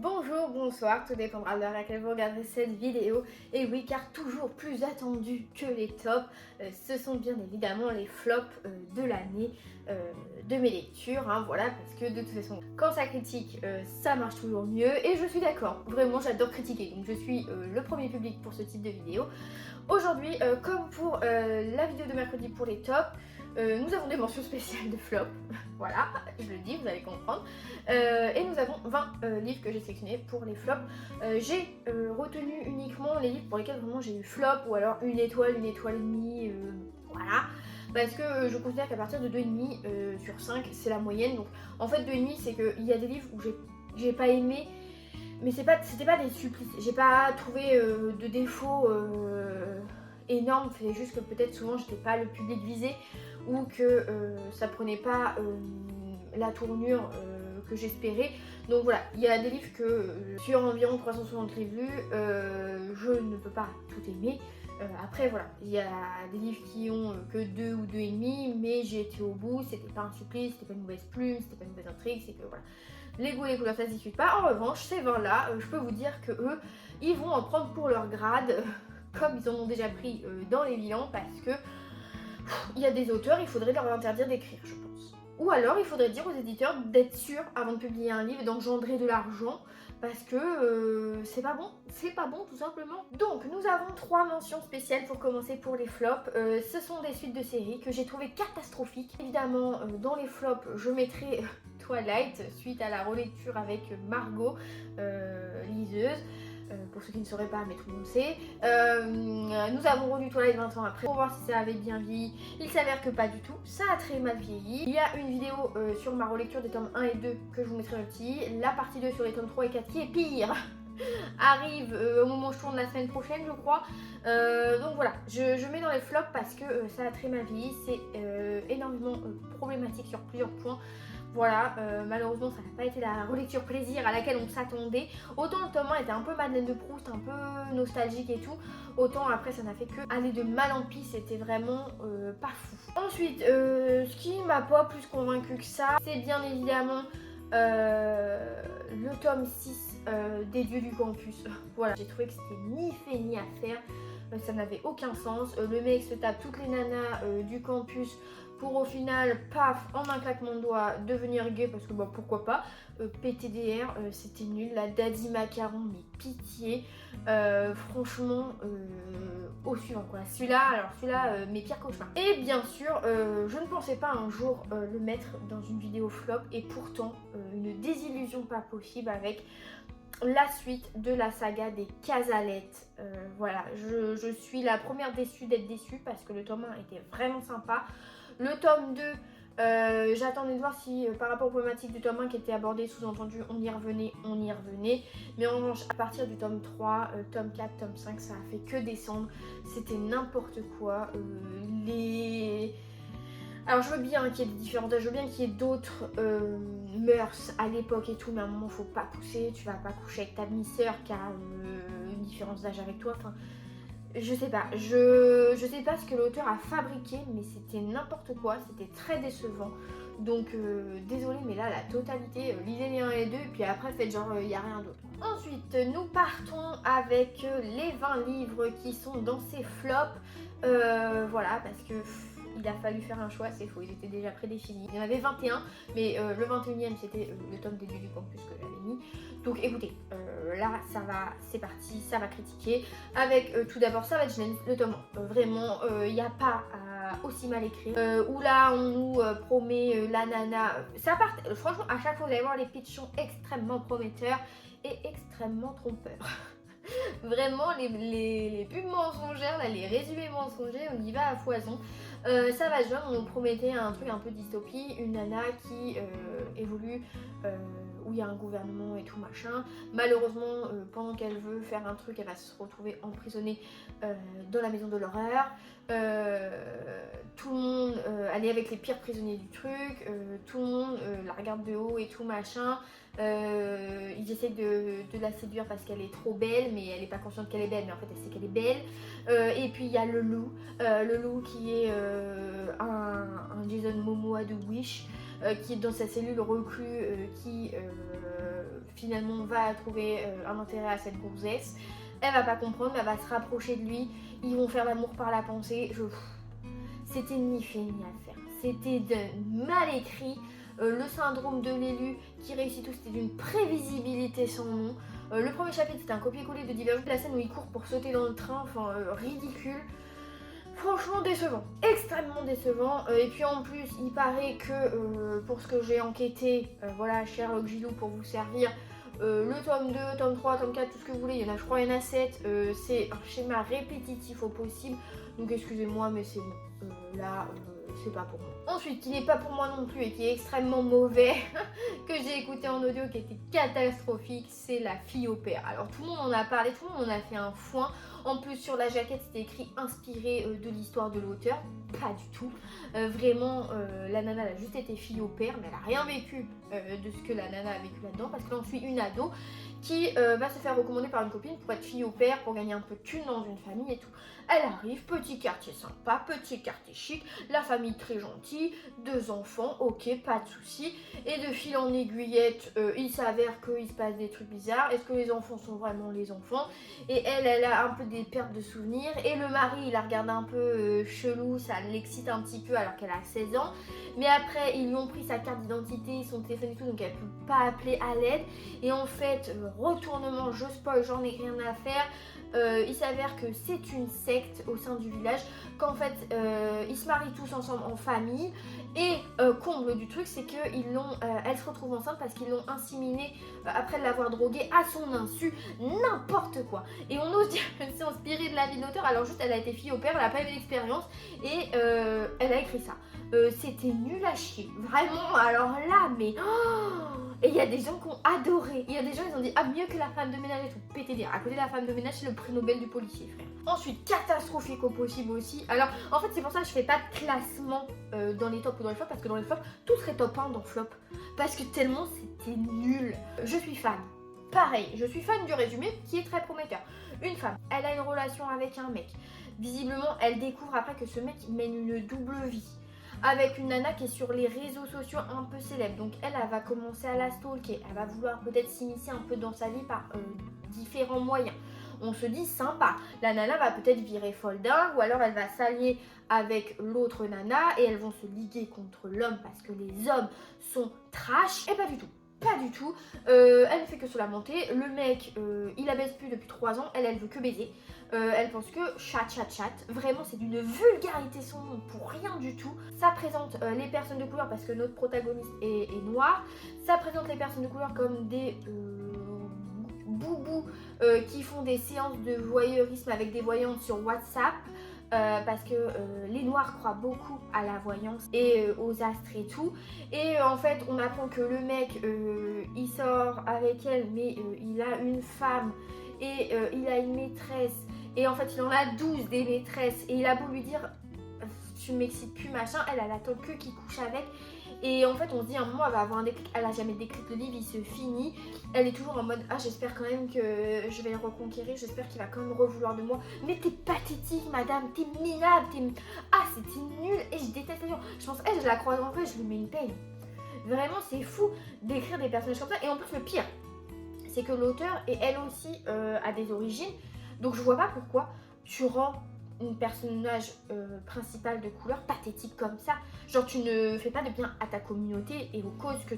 Bonjour, bonsoir, tout dépendra de l'heure à laquelle vous regarderez cette vidéo. Et oui, car toujours plus attendu que les tops, ce sont bien évidemment les flops de l'année de mes lectures. Voilà, parce que de toute façon, quand ça critique, ça marche toujours mieux. Et je suis d'accord, vraiment j'adore critiquer, donc je suis le premier public pour ce type de vidéo. Aujourd'hui, comme pour la vidéo de mercredi pour les tops, nous avons des mentions spéciales de flop, voilà, je le dis, vous allez comprendre. Et nous avons 20 livres que j'ai sélectionnés pour les flops. J'ai retenu uniquement les livres pour lesquels vraiment j'ai eu flop, ou alors une étoile et demie, voilà. Parce que je considère qu'à partir de 2,5 sur 5, c'est la moyenne. Donc en fait 2,5, c'est qu'il y a des livres où j'ai pas aimé, mais c'était pas des supplices. J'ai pas trouvé de défauts énormes, c'est juste que peut-être souvent j'étais pas le public visé, ou que ça prenait pas la tournure que j'espérais. Donc voilà, il y a des livres que sur environ 360 revues, je ne peux pas tout aimer. Après voilà, il y a des livres qui ont que 2 ou 2,5, mais j'ai été au bout, c'était pas un supplice, c'était pas une mauvaise plume, c'était pas une mauvaise intrigue, c'est que voilà. Les goûts et les couleurs ça se discute pas. En revanche, ces vins-là, je peux vous dire que eux, ils vont en prendre pour leur grade, comme ils en ont déjà pris dans les bilans, parce que il y a des auteurs, il faudrait leur interdire d'écrire, je pense. Ou alors, il faudrait dire aux éditeurs d'être sûrs avant de publier un livre, d'engendrer de l'argent, parce que c'est pas bon tout simplement. Donc, nous avons 3 mentions spéciales pour commencer pour les flops. Ce sont des suites de séries que j'ai trouvées catastrophiques. Évidemment, dans les flops, je mettrai Twilight, suite à la relecture avec Margot, liseuse. Pour ceux qui ne sauraient pas, mais tout le monde sait. Nous avons relu Twilight 20 ans après pour voir si ça avait bien vieilli. Il s'avère que pas du tout, ça a très mal vieilli. Il y a une vidéo sur ma relecture des tomes 1 et 2 que je vous mettrai en petit. La partie 2 sur les tomes 3 et 4 qui est pire arrive au moment où je tourne la semaine prochaine, je crois. Donc voilà, je mets dans les flops parce que ça a très mal vieilli. C'est énormément problématique sur plusieurs points. Voilà, malheureusement ça n'a pas été la relecture plaisir à laquelle on s'attendait. Autant le tome 1 était un peu Madeleine de Proust, un peu nostalgique et tout, autant après ça n'a fait que aller de mal en pis, c'était vraiment pas fou. Ensuite, ce qui m'a pas plus convaincu que ça, c'est bien évidemment le tome 6 des Dieux du Campus. Voilà, j'ai trouvé que c'était ni fait ni à faire, ça n'avait aucun sens. Le mec se tape toutes les nanas du campus pour au final, paf, en un claquement de doigts, devenir gay parce que bah pourquoi pas. PTDR, c'était nul. La Daddy Macaron, mais pitié. Franchement, au suivant quoi. Celui-là, mes pires cauchemars. Et bien sûr, je ne pensais pas un jour le mettre dans une vidéo flop, et pourtant, une désillusion pas possible avec la suite de la saga des Casalettes. Voilà, je suis la première déçue d'être déçue parce que le tome 1 était vraiment sympa. Le tome 2, j'attendais de voir si par rapport aux problématiques du tome 1 qui était abordé, sous-entendu on y revenait. Mais en revanche, à partir du tome 3, tome 4, tome 5, ça a fait que descendre. C'était n'importe quoi. Alors je veux bien qu'il y ait des différences, je veux bien qu'il y ait d'autres mœurs à l'époque et tout, mais à un moment faut pas pousser, tu vas pas coucher avec ta demi-sœur qui a une différence d'âge avec toi, enfin je sais pas, je sais pas ce que l'auteur a fabriqué, mais c'était n'importe quoi, c'était très décevant. Donc désolée, mais là la totalité, lisez les 1 et 2 et puis après faites genre il n'y a rien d'autre. Ensuite nous partons avec les 20 livres qui sont dans ces flops. Voilà, parce que il a fallu faire un choix, c'est faux, ils étaient déjà prédéfinis. Il y en avait 21, mais le 21e c'était le tome des Dieux du Campus que j'avais mis. Donc écoutez, là ça va, c'est parti, ça va critiquer. Avec tout d'abord Savage Land, le tome 1. Vraiment, il n'y a pas à aussi mal écrit. Où là on nous promet la nana. Ça part, franchement, à chaque fois vous allez voir, les pitchs sont extrêmement prometteurs et extrêmement trompeurs. Vraiment, les pubs mensongères, là, les résumés mensongers, on y va à foison. Ça va jeune, on nous promettait un truc un peu dystopie, une nana qui évolue, où il y a un gouvernement et tout machin. Malheureusement, pendant qu'elle veut faire un truc, elle va se retrouver emprisonnée dans la maison de l'horreur. tout le monde, elle est avec les pires prisonniers du truc, tout le monde la regarde de haut et tout machin. Ils essayent de la séduire parce qu'elle est trop belle, mais elle n'est pas consciente qu'elle est belle, mais en fait elle sait qu'elle est belle. Et puis il y a le loup qui est un Jason Momoa de Wish, qui est dans sa cellule reclus, qui finalement va trouver un intérêt à cette gonzesse. Elle va pas comprendre, mais elle va se rapprocher de lui. Ils vont faire l'amour par la pensée. C'était ni fait ni à faire. C'était mal écrit. Le syndrome de l'élu qui réussit tout, c'était d'une prévisibilité sans nom. Le premier chapitre, c'était un copier-coller de Divergente. La scène où il court pour sauter dans le train, enfin ridicule. Franchement décevant, extrêmement décevant. Et puis en plus, il paraît que pour ce que j'ai enquêté, voilà, Sherlock Gillou pour vous servir, le tome 2, tome 3, tome 4, tout ce que vous voulez, il y en a, je crois, il y en a 7. C'est un schéma répétitif au possible. Donc excusez-moi, mais c'est bon. Là, c'est pas pour moi. Ensuite, qui n'est pas pour moi non plus et qui est extrêmement mauvais, que j'ai écouté en audio, qui était catastrophique, c'est La fille au père. Alors tout le monde en a parlé, tout le monde en a fait un foin. En plus, sur la jaquette, c'était écrit inspiré de l'histoire de l'auteur. Pas du tout. Vraiment, la nana elle a juste été fille au père, mais elle a rien vécu de ce que la nana a vécu là-dedans, parce que l'on suit une ado qui va se faire recommander par une copine pour être fille au père, pour gagner un peu de thunes dans une famille et tout. Elle arrive, petit quartier sympa, petit quartier chic, la famille très gentille, 2 enfants, ok, pas de soucis. Et de fil en aiguillette, il s'avère qu'il se passe des trucs bizarres. Est-ce que les enfants sont vraiment les enfants? Et elle a un peu des pertes de souvenirs. Et le mari, il la regarde un peu chelou, ça l'excite un petit peu alors qu'elle a 16 ans. Mais après, ils lui ont pris sa carte d'identité, son téléphone et tout, donc elle peut pas appeler à l'aide. Et en fait, retournement, je spoil, j'en ai rien à faire. Il s'avère que c'est une secte au sein du village, qu'en fait ils se marient tous ensemble en famille et comble du truc, c'est que elle se retrouve enceinte parce qu'ils l'ont inséminée après l'avoir droguée à son insu, n'importe quoi. Et on ose dire qu'elle s'est inspirée de la vie de l'auteur, alors juste elle a été fille au père, elle a pas eu d'expérience et elle a écrit ça. C'était nul à chier, vraiment, alors là, mais... Et il y a des gens qui ont adoré. Il y a des gens qui ont dit, ah, mieux que la femme de ménage et tout. Pété dire. À côté de la femme de ménage, c'est le prix Nobel du policier, frère. Ensuite, catastrophique au possible aussi. Alors, en fait, c'est pour ça que je fais pas de classement dans les tops ou dans les flops. Parce que dans les flops, tout serait top 1 dans flop. Parce que tellement c'était nul. Je suis fan. Pareil, je suis fan du résumé qui est très prometteur. Une femme, elle a une relation avec un mec. Visiblement, elle découvre après que ce mec mène une double vie avec une nana qui est sur les réseaux sociaux un peu célèbre. Donc elle va commencer à la stalker, elle va vouloir peut-être s'initier un peu dans sa vie par différents moyens. On se dit sympa, la nana va peut-être virer folle dingue, ou alors elle va s'allier avec l'autre nana et elles vont se liguer contre l'homme parce que les hommes sont trash. Et pas du tout. Pas du tout, elle ne fait que se lamenter, le mec il la baise plus depuis 3 ans, elle veut que baiser, elle pense que chat, vraiment c'est d'une vulgarité sans nom pour rien du tout. Ça présente les personnes de couleur parce que notre protagoniste est noir, ça présente les personnes de couleur comme des boubous qui font des séances de voyeurisme avec des voyantes sur WhatsApp. Parce que les noirs croient beaucoup à la voyance et aux astres et tout. Et en fait, on apprend que le mec, il sort avec elle, mais il a une femme et il a une maîtresse. Et en fait, il en a 12 des maîtresses. Et il a beau lui dire, tu m'excites plus, machin, elle attend que qu'il couche avec. Et en fait, on se dit, à un moment, elle va avoir un déclic. Elle a jamais de déclic, le livre, il se finit. Elle est toujours en mode, ah, j'espère quand même que je vais le reconquérir. J'espère qu'il va quand même revouloir de moi. Mais t'es pathétique, madame. T'es minable. Ah, c'était nul. Et je déteste les gens. Je pense, je la croise en vrai, je lui mets une peine. Vraiment, c'est fou d'écrire des personnages comme ça. Et en plus, le pire, c'est que l'auteur, et elle aussi, a des origines. Donc, je vois pas pourquoi tu rends une personnage principale de couleur pathétique comme ça. Genre tu ne fais pas de bien à ta communauté et aux causes que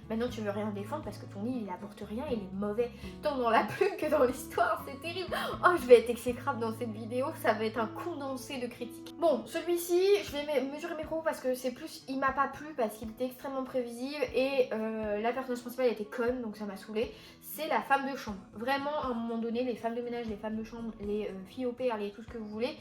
maintenant tu veux rien défendre parce que ton livre il apporte rien, il est mauvais tant dans la plume que dans l'histoire, c'est terrible. Oh, je vais être exécrable dans cette vidéo, ça va être un condensé de critiques. Bon, celui-ci, je vais mesurer mes propos parce que c'est plus, il m'a pas plu parce qu'il était extrêmement prévisible et la personnage principale était conne, donc ça m'a saoulée. C'est la femme de chambre. Vraiment, à un moment donné, les femmes de ménage, les femmes de chambre, les filles au père, les tout ce que vous voulez,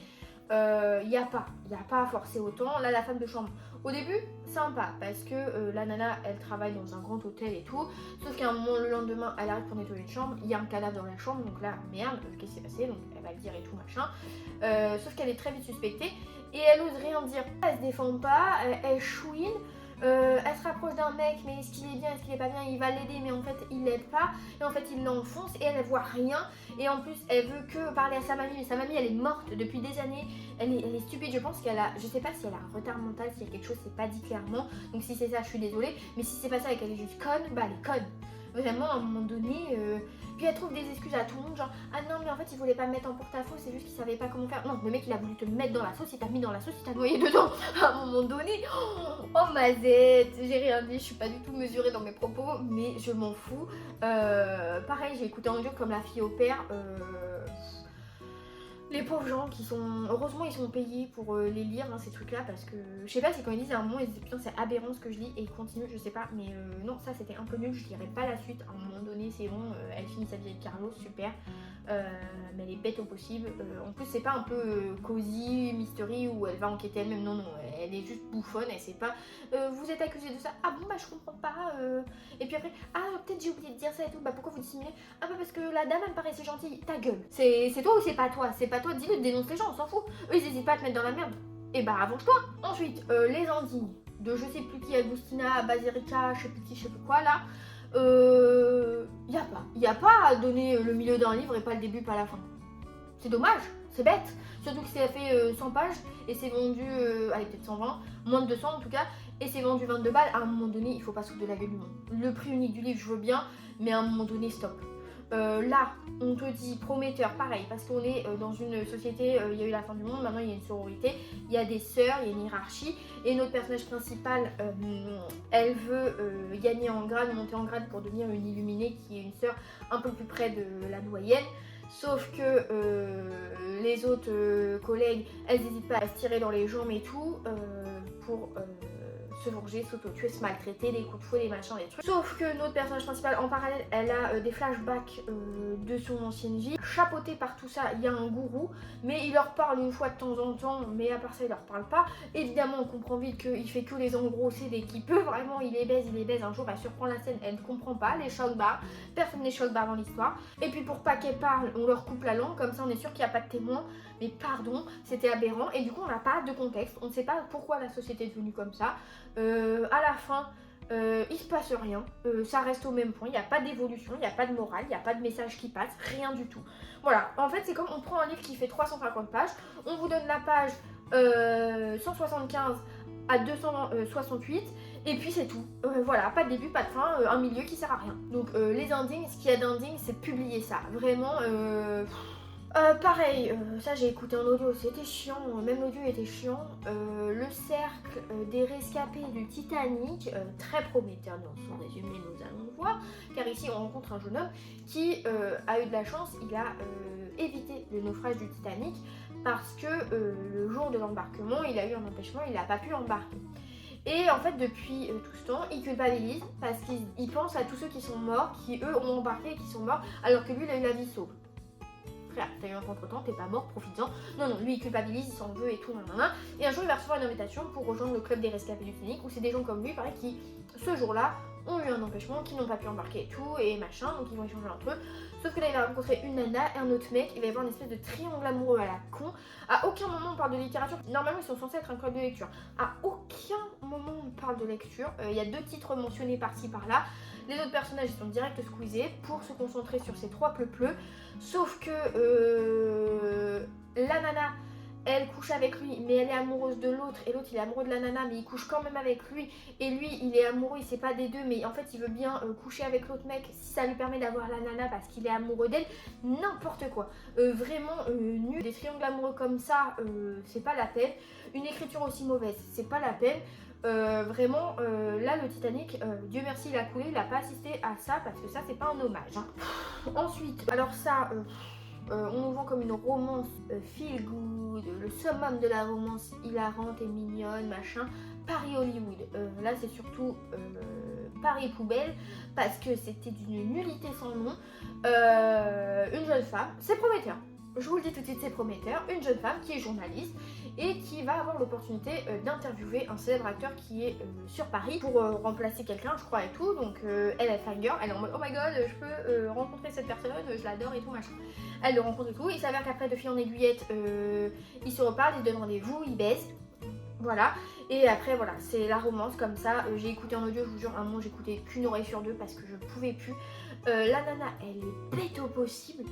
il n'y a pas à forcer autant. Là, la femme de chambre, au début, sympa, parce que la nana, elle travaille dans un grand hôtel et tout, sauf qu'à un moment, le lendemain, elle arrive pour nettoyer une chambre, il y a un cadavre dans la chambre, donc là, merde, qu'est-ce qui s'est passé, donc elle va le dire et tout, machin, sauf qu'elle est très vite suspectée, et elle ose rien dire. Elle se défend pas, elle chouine. Elle se rapproche d'un mec, mais est-ce qu'il est bien, est-ce qu'il est pas bien, il va l'aider, mais en fait il l'aide pas, et en fait il l'enfonce, et elle voit rien, et en plus elle veut que parler à sa mamie, mais sa mamie elle est morte depuis des années, elle est stupide, je pense qu'elle a, je sais pas si elle a un retard mental, s'il y a quelque chose, c'est pas dit clairement, donc si c'est ça je suis désolée, mais si c'est pas ça et qu'elle est juste conne, bah elle est conne. Vraiment à un moment donné, puis elle trouve des excuses à tout le monde, genre ah non mais en fait il voulait pas me mettre en porte-à-faux, c'est juste qu'il savait pas comment faire. Non, le mec il a voulu te mettre dans la sauce, il t'a mis dans la sauce, il t'a noyé dedans à un moment donné. Oh ma zette, j'ai rien dit, je suis pas du tout mesurée dans mes propos, mais je m'en fous. Pareil, j'ai écouté en audio comme la fille au père. Les pauvres gens qui sont... Heureusement ils sont payés pour les lire ces trucs là parce que... Je sais pas, c'est quand ils disent à un moment ils disent putain c'est aberrant ce que je lis et ils continuent, je sais pas. Mais non, ça c'était un peu nul, je lirai pas la suite. À un moment donné c'est bon, elle finit sa vie avec Carlos, super. Mais elle est bête au possible. En plus c'est pas un peu cosy, mystery où elle va enquêter elle-même, non non, elle est juste bouffonne, elle sait pas. Vous êtes accusé de ça, ah bon bah je comprends pas. Et puis après, ah peut-être j'ai oublié de dire ça et tout, bah pourquoi vous dissimulez? Ah bah parce que la dame elle me paraissait gentille, ta gueule. C'est toi ou c'est pas toi? C'est pas toi, dis-le, dénonce les gens, on s'en fout. Eux ils hésitent pas à te mettre dans la merde. Et bah avance-toi. Ensuite, les indignes de je sais plus qui, Agustina, Basilica, je sais plus qui, je sais plus quoi là. Y a pas à donner le milieu d'un livre et pas le début, pas la fin. C'est dommage, c'est bête. Surtout que ça fait 100 pages et c'est vendu, allez peut-être 120, moins de 200 en tout cas, et c'est vendu 22 balles. À un moment donné, il faut pas se foutre de la gueule du monde. Le prix unique du livre, je veux bien, mais à un moment donné, stop. Là, on te dit prometteur, pareil, parce qu'on est dans une société, il y a eu la fin du monde, maintenant il y a une sororité, il y a des sœurs, il y a une hiérarchie, et notre personnage principal, elle veut gagner en grade, monter en grade pour devenir une illuminée qui est une sœur un peu plus près de la doyenne. Sauf que les autres collègues, elles n'hésitent pas à se tirer dans les jambes et tout pour se venger, s'auto-tuer, se maltraiter, des coups de fouet, des machins, des trucs. Sauf que notre personnage principal, en parallèle, elle a des flashbacks de son ancienne vie. Chapeauté par tout ça, il y a un gourou, mais il leur parle une fois de temps en temps, mais à part ça, il leur parle pas. Évidemment, on comprend vite qu'il fait que les engrosser dès qu'il peut. Vraiment, il les baise, il les baise. Un jour, elle surprend la scène, elle ne comprend pas, les choc bars. Personne n'est choc bar dans l'histoire. Et puis, pour pas qu'elle parle, on leur coupe la langue, comme ça, on est sûr qu'il n'y a pas de témoin. Mais pardon, c'était aberrant. Et du coup, on n'a pas de contexte. On ne sait pas pourquoi la société est devenue comme ça. À la fin, il se passe rien, ça reste au même point, il n'y a pas d'évolution, il n'y a pas de morale, il n'y a pas de message qui passe, rien du tout. Voilà, en fait c'est comme on prend un livre qui fait 350 pages, on vous donne la page 175 à 268 et puis c'est tout. Voilà, pas de début, pas de fin, un milieu qui sert à rien. Donc les indignes, ce qu'il y a d'indigne c'est publier ça, vraiment... pareil, ça j'ai écouté en audio, c'était chiant, même l'audio était chiant. Le cercle des rescapés du Titanic, très prometteur dans son résumé, nous allons le voir, car ici on rencontre un jeune homme qui a eu de la chance, il a évité le naufrage du Titanic parce que le jour de l'embarquement, il a eu un empêchement, il n'a pas pu embarquer. Et en fait, depuis tout ce temps, il culpabilise parce qu'il pense à tous ceux qui sont morts, qui eux ont embarqué et qui sont morts, alors que lui il a eu la vie sauve. Frère, t'as eu un contre-temps, t'es pas mort, profites-en. Non, non, lui il culpabilise, il s'en veut et tout, nanana. Et un jour il va recevoir une invitation pour rejoindre le club des rescapés du Titanic où c'est des gens comme lui, pareil, qui ce jour-là ont eu un empêchement, qui n'ont pas pu embarquer et tout, et machin, donc ils vont échanger entre eux. Sauf que là il va rencontrer une nana et un autre mec, il va y avoir une espèce de triangle amoureux à la con. À aucun moment on parle de littérature, normalement ils sont censés être un club de lecture. À aucun moment on parle de lecture, il y a 2 titres mentionnés par-ci par-là. Les autres personnages ils sont direct squeezés pour se concentrer sur ces 3 pleu-pleu. Sauf que la nana, elle couche avec lui, mais elle est amoureuse de l'autre, et l'autre il est amoureux de la nana, mais il couche quand même avec lui, et lui il est amoureux, il sait pas des deux, mais en fait il veut bien coucher avec l'autre mec si ça lui permet d'avoir la nana parce qu'il est amoureux d'elle, n'importe quoi. Vraiment nul. Des triangles amoureux comme ça, c'est pas la peine. Une écriture aussi mauvaise, c'est pas la peine. Vraiment, là le Titanic, Dieu merci il a coulé, il a pas assisté à ça parce que ça c'est pas un hommage. Hein. Ensuite, alors ça, on nous vend comme une romance feel good, le summum de la romance hilarante et mignonne, machin. Paris Hollywood, là c'est surtout Paris poubelle parce que c'était d'une nullité sans nom. Une jeune femme, c'est prometteur. Je vous le dis tout de suite, c'est prometteur. Une jeune femme qui est journaliste et qui va avoir l'opportunité d'interviewer un célèbre acteur qui est sur Paris pour remplacer quelqu'un, je crois, et tout. Donc elle est fangirl, elle est en mode oh my god, je peux rencontrer cette personne, je l'adore et tout machin. Elle le rencontre et tout. Il s'avère qu'après, de fil en aiguillette, ils se reparlent, ils se donnent rendez-vous, ils baissent. Voilà, et après voilà, c'est la romance comme ça. J'ai écouté en audio, je vous jure, un moment j'écoutais qu'une oreille sur deux parce que je pouvais plus. La nana, elle est bête au possible.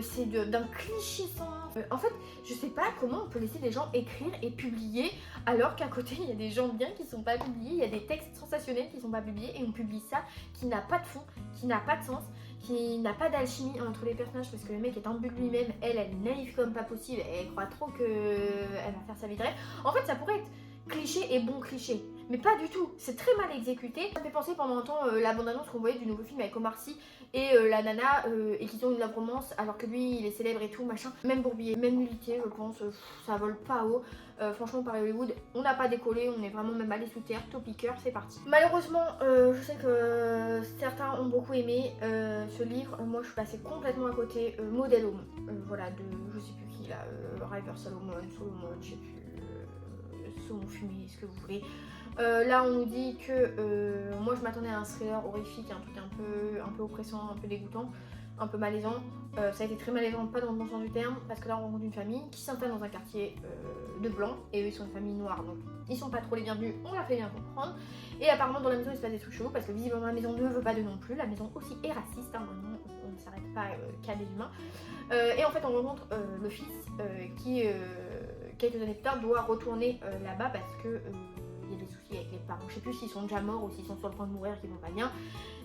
C'est d'un cliché sans. En fait, je sais pas comment on peut laisser des gens écrire et publier alors qu'à côté il y a des gens bien qui sont pas publiés, il y a des textes sensationnels qui sont pas publiés et on publie ça qui n'a pas de fond, qui n'a pas de sens, qui n'a pas d'alchimie entre les personnages parce que le mec est imbu de lui-même, elle est naïve comme pas possible, elle croit trop que elle va faire sa vie de rêve. En fait, ça pourrait être cliché et bon cliché, mais pas du tout, c'est très mal exécuté. Ça me fait penser pendant un temps la bande-annonce qu'on voyait du nouveau film avec Omar Sy et la nana et qu'ils ont une love romance alors que lui il est célèbre et tout machin. Même bourbier, même nullité je pense, ça vole pas haut. Franchement Paris Hollywood, on n'a pas décollé, on est vraiment même allé sous terre, top piqueur, c'est parti. Malheureusement je sais que certains ont beaucoup aimé ce livre, moi je suis passée complètement à côté. Modèle homme, voilà, de je sais plus qui là, River Solomon, je sais plus. Saumon fumé, ce que vous voulez. Là on nous dit que moi je m'attendais à un thriller horrifique, un truc un peu oppressant, un peu dégoûtant, un peu malaisant. Ça a été très malaisant, pas dans le bon sens du terme, parce que là on rencontre une famille qui s'installe dans un quartier de blancs et eux ils sont une famille noire, donc ils sont pas trop les bienvenus, on l'a fait bien comprendre. Et apparemment dans la maison il se passe des trucs chelous parce que visiblement la maison ne veut pas de non plus, la maison aussi est raciste, hein, vraiment on ne s'arrête pas qu'à des humains. Et en fait on rencontre le fils qui quelques années plus tard doit retourner là-bas parce que il y a des soucis avec les parents. Je sais plus s'ils sont déjà morts ou s'ils sont sur le point de mourir, qu'ils vont pas bien.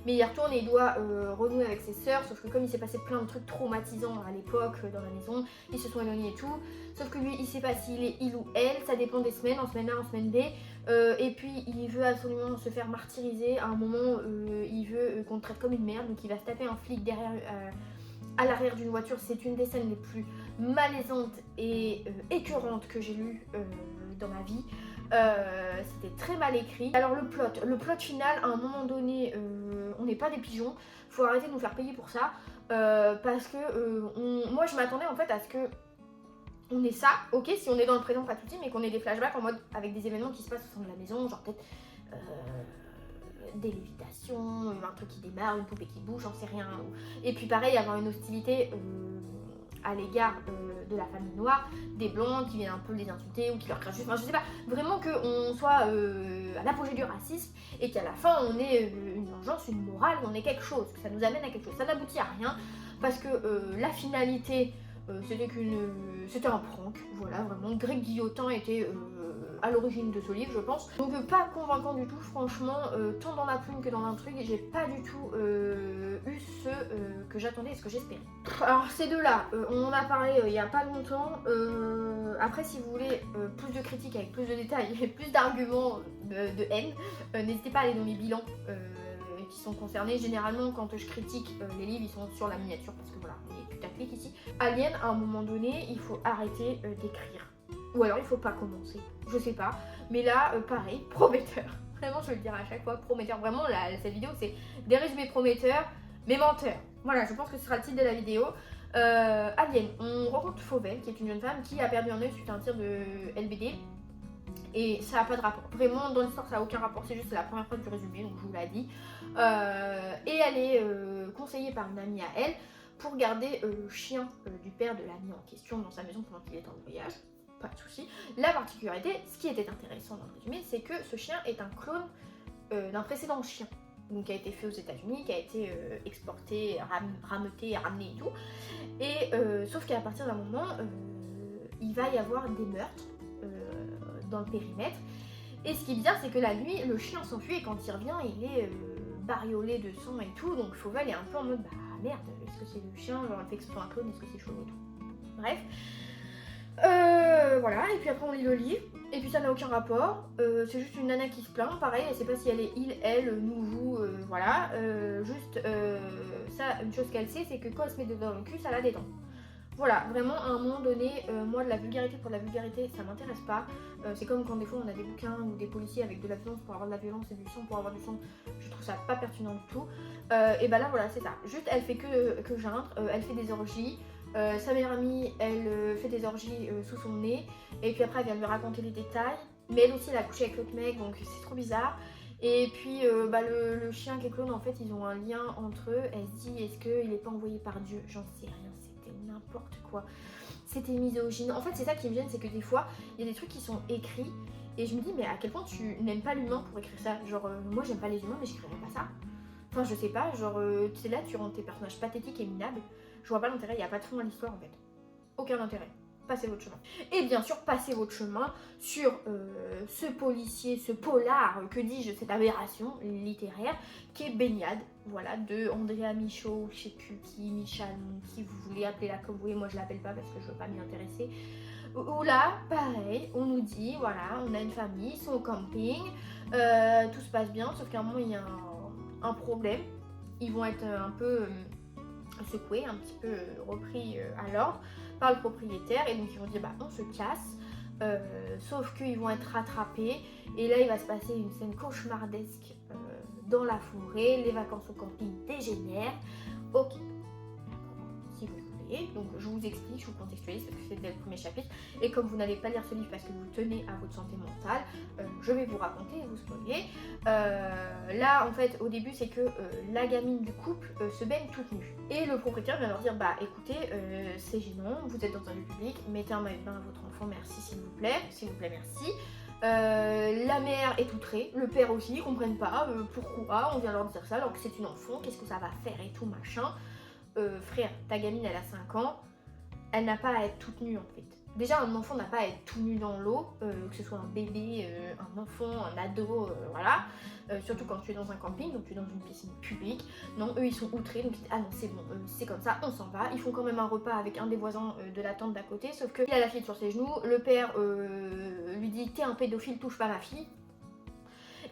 Mais il retourne et il doit renouer avec ses sœurs, sauf que comme il s'est passé plein de trucs traumatisants à l'époque dans la maison, ils se sont éloignés et tout. Sauf que lui, il sait pas s'il est il ou elle, ça dépend des semaines, en semaine A, en semaine B. Et puis il veut absolument se faire martyriser. À un moment, il veut qu'on le traite comme une merde, donc il va se taper un flic derrière. À l'arrière d'une voiture, c'est une des scènes les plus malaisantes et écœurantes que j'ai lues dans ma vie. C'était très mal écrit. Alors le plot final, à un moment donné, on n'est pas des pigeons, faut arrêter de nous faire payer pour ça, parce que moi je m'attendais en fait à ce que on ait ça, ok, si on est dans le présent pas de soucis, mais qu'on ait des flashbacks en mode avec des événements qui se passent au sein de la maison, genre peut-être des lévitations, un truc qui démarre, une poupée qui bouge, j'en sais rien. Et puis pareil, avoir une hostilité à l'égard de la famille noire, des blancs qui viennent un peu les insulter ou qui leur crachent juste, enfin je sais pas, vraiment qu'on soit à l'apogée du racisme et qu'à la fin on ait une vengeance, une morale, on ait quelque chose, que ça nous amène à quelque chose. Ça n'aboutit à rien parce que la finalité c'était un prank, voilà, vraiment. Greg Guillotin était à l'origine de ce livre, je pense. Donc pas convaincant du tout, franchement, tant dans la plume que dans l'intrigue, j'ai pas du tout eu ce que j'attendais et ce que j'espérais. Alors ces deux-là, on en a parlé il y a pas longtemps. Après, si vous voulez plus de critiques avec plus de détails et plus d'arguments de haine, n'hésitez pas à aller dans mes bilans. Qui sont concernés. Généralement, quand je critique les livres, ils sont sur la miniature parce que voilà, on est putaclic ici. Alien, à un moment donné, il faut arrêter d'écrire. Ou alors il faut pas commencer. Je sais pas. Mais là, pareil, prometteur. Vraiment, je vais le dire à chaque fois, prometteur. Vraiment, cette vidéo, c'est des résumés prometteurs, mais menteurs. Voilà, je pense que ce sera le titre de la vidéo. Alien, on rencontre Fauvel, qui est une jeune femme qui a perdu un œil suite à un tir de LBD. Et ça n'a pas de rapport. Vraiment, dans l'histoire, ça n'a aucun rapport. C'est juste la première fois du résumé, donc je vous l'ai dit. Et elle est conseillée par une amie à elle pour garder le chien du père de l'amie en question dans sa maison pendant qu'il est en voyage. Pas de souci. La particularité, ce qui était intéressant dans le résumé, c'est que ce chien est un clone d'un précédent chien. Donc, qui a été fait aux États-Unis, qui a été exporté, rameuté, ramené et tout. Et sauf qu'à partir d'un moment, il va y avoir des meurtres dans le périmètre. Et ce qui est bizarre, c'est que la nuit, le chien s'enfuit et quand il revient, il est bariolé de sang et tout. Donc Fauvel est un peu en mode bah merde, est-ce que c'est le chien, genre elle fait exprès un clone, est-ce que c'est chaud et tout. Bref. Voilà, et puis après on lit le livre, et puis ça n'a aucun rapport, c'est juste une nana qui se plaint, pareil, elle sait pas si elle est il, elle, nous, vous, voilà, juste ça, une chose qu'elle sait, c'est que quand elle se met dedans le cul, ça la détend. Voilà, vraiment à un moment donné, moi de la vulgarité pour de la vulgarité, ça m'intéresse pas. C'est comme quand des fois on a des bouquins ou des policiers avec de la violence pour avoir de la violence et du sang pour avoir du sang, je trouve ça pas pertinent du tout. Et bah là voilà, c'est ça. Juste elle fait que geindre, elle fait des orgies, Sa meilleure amie, elle fait des orgies sous son nez. Et puis après, elle vient de lui raconter les détails. Mais elle aussi, elle a couché avec l'autre mec, donc c'est trop bizarre. Et puis le chien qui est clone, en fait, ils ont un lien entre eux. Elle se dit, est-ce qu'il n'est pas envoyé par Dieu? J'en sais rien, c'était n'importe quoi. C'était misogyne. En fait, c'est ça qui me gêne, c'est que des fois, il y a des trucs qui sont écrits. Et je me dis, mais à quel point tu n'aimes pas l'humain pour écrire ça? Genre, moi, j'aime pas les humains, mais j'écrirais pas ça. Enfin, je sais pas, genre, tu sais, là, tu rends tes personnages pathétiques et minables. Je vois pas l'intérêt, il n'y a pas de fond à l'histoire, en fait. Aucun intérêt. Passez votre chemin. Et bien sûr, passez votre chemin sur ce policier, ce polar, que dis-je, cette aberration littéraire, qui est Baignade, voilà, de Andrea Michaud, je sais plus qui, Michal, qui vous voulez appeler là comme vous voulez, moi je l'appelle pas parce que je veux pas m'y intéresser. Où là, pareil, on nous dit, voilà, on a une famille, ils sont au camping, tout se passe bien, sauf qu'à un moment il y a un problème. Ils vont être un peu secoués, un petit peu repris à l'ordre par le propriétaire, et donc ils vont dire bah on se casse, sauf qu'ils vont être rattrapés, et là il va se passer une scène cauchemardesque dans la forêt, les vacances au camping dégénèrent. Ok, si vous voulez, donc je vous explique, je vous contextualise parce que c'est dès le premier chapitre, et comme vous n'allez pas lire ce livre parce que vous tenez à votre santé mentale, je vais vous raconter et vous spoiler. Là en fait au début c'est que la gamine du couple se baigne toute nue, et le propriétaire vient leur dire bah écoutez c'est gênant, vous êtes dans un lieu public, mettez un maillot de bain à votre enfant, merci s'il vous plaît merci. La mère est outrée, le père aussi, ils comprennent pas pourquoi on vient leur dire ça alors que c'est une enfant, qu'est-ce que ça va faire et tout machin. Frère, ta gamine elle a 5 ans, elle n'a pas à être toute nue en fait. Déjà un enfant n'a pas à être tout nu dans l'eau, que ce soit un bébé, un enfant, un ado, voilà. Surtout quand tu es dans un camping, donc tu es dans une piscine publique. Non, eux ils sont outrés, donc ils disent ah non c'est bon, c'est comme ça, on s'en va. Ils font quand même un repas avec un des voisins de la tente d'à côté, sauf qu'il a la fille sur ses genoux, le père lui dit t'es un pédophile, touche pas ma fille.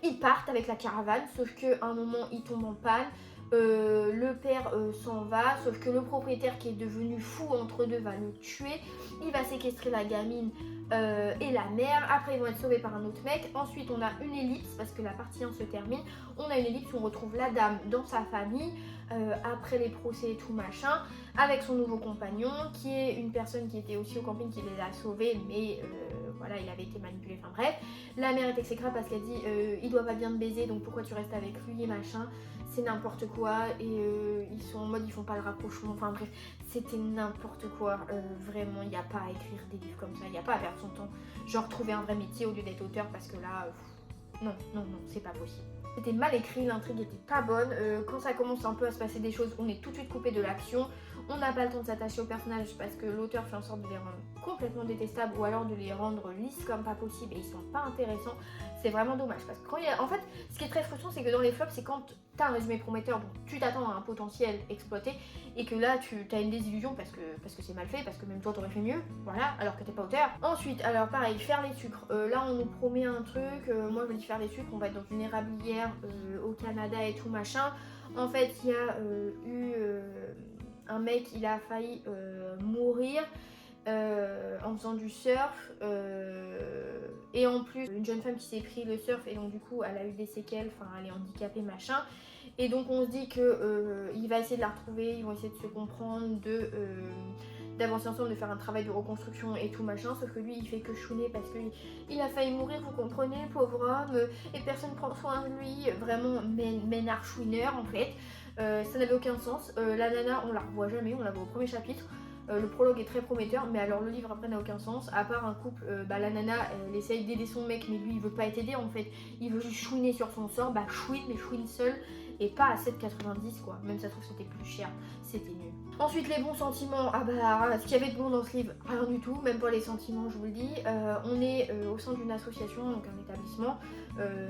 Ils partent avec la caravane, sauf qu'à un moment ils tombent en panne. Le père s'en va, sauf que le propriétaire qui est devenu fou entre deux va le tuer. Il va séquestrer la gamine et la mère. Après ils vont être sauvés par un autre mec. Ensuite on a une ellipse parce que la partie 1 se termine. On a une ellipse où on retrouve la dame dans sa famille après les procès et tout machin, avec son nouveau compagnon qui est une personne qui était aussi au camping qui les a sauvés, mais voilà il avait été manipulé, enfin bref. La mère est exécrable parce qu'elle dit il doit pas bien te baiser donc pourquoi tu restes avec lui et machin. C'est n'importe quoi, et ils sont en mode ils font pas le rapprochement, enfin bref, c'était n'importe quoi. Vraiment il n'y a pas à écrire des livres comme ça, il n'y a pas à perdre son temps, genre trouver un vrai métier au lieu d'être auteur, parce que là non, c'est pas possible. C'était mal écrit, l'intrigue était pas bonne, quand ça commence un peu à se passer des choses, on est tout de suite coupé de l'action, on n'a pas le temps de s'attacher aux personnages parce que l'auteur fait en sorte de les rendre complètement détestables ou alors de les rendre lisses comme pas possible et ils sont pas intéressants. C'est vraiment dommage parce que en fait, ce qui est très frustrant, c'est que dans les flops, c'est quand tu as un résumé prometteur, donc tu t'attends à un potentiel exploité et que là tu as une désillusion parce que c'est mal fait, parce que même toi t'aurais fait mieux, voilà, alors que t'es pas auteur. Ensuite, alors pareil, faire les sucres. Là on nous promet un truc, moi je me dis faire les sucres, on va être dans une érablière au Canada et tout machin. En fait, il y a eu un mec, il a failli mourir en faisant du surf, et en plus une jeune femme qui s'est pris le surf et donc du coup elle a eu des séquelles, enfin elle est handicapée machin, et donc on se dit que il va essayer de la retrouver, ils vont essayer de se comprendre, d'avancer ensemble, de faire un travail de reconstruction et tout machin, sauf que lui il fait que chouiner parce qu'il a failli mourir, vous comprenez, pauvre homme, et personne prend soin de lui, vraiment ménard chouineur en fait. Ça n'avait aucun sens. La nana on la revoit jamais, on la voit au premier chapitre. Le prologue est très prometteur, mais alors le livre après n'a aucun sens, à part un couple, la nana elle essaye d'aider son mec mais lui il veut pas être aidé en fait, il veut juste chouiner sur son sort, bah chouine mais chouine seul et pas à 7,90 quoi, même ça trouve que c'était plus cher, c'était nul. Ensuite les bons sentiments, ah bah ce qu'il y avait de bon dans ce livre, rien du tout, même pas les sentiments je vous le dis. On est au sein d'une association, donc un établissement,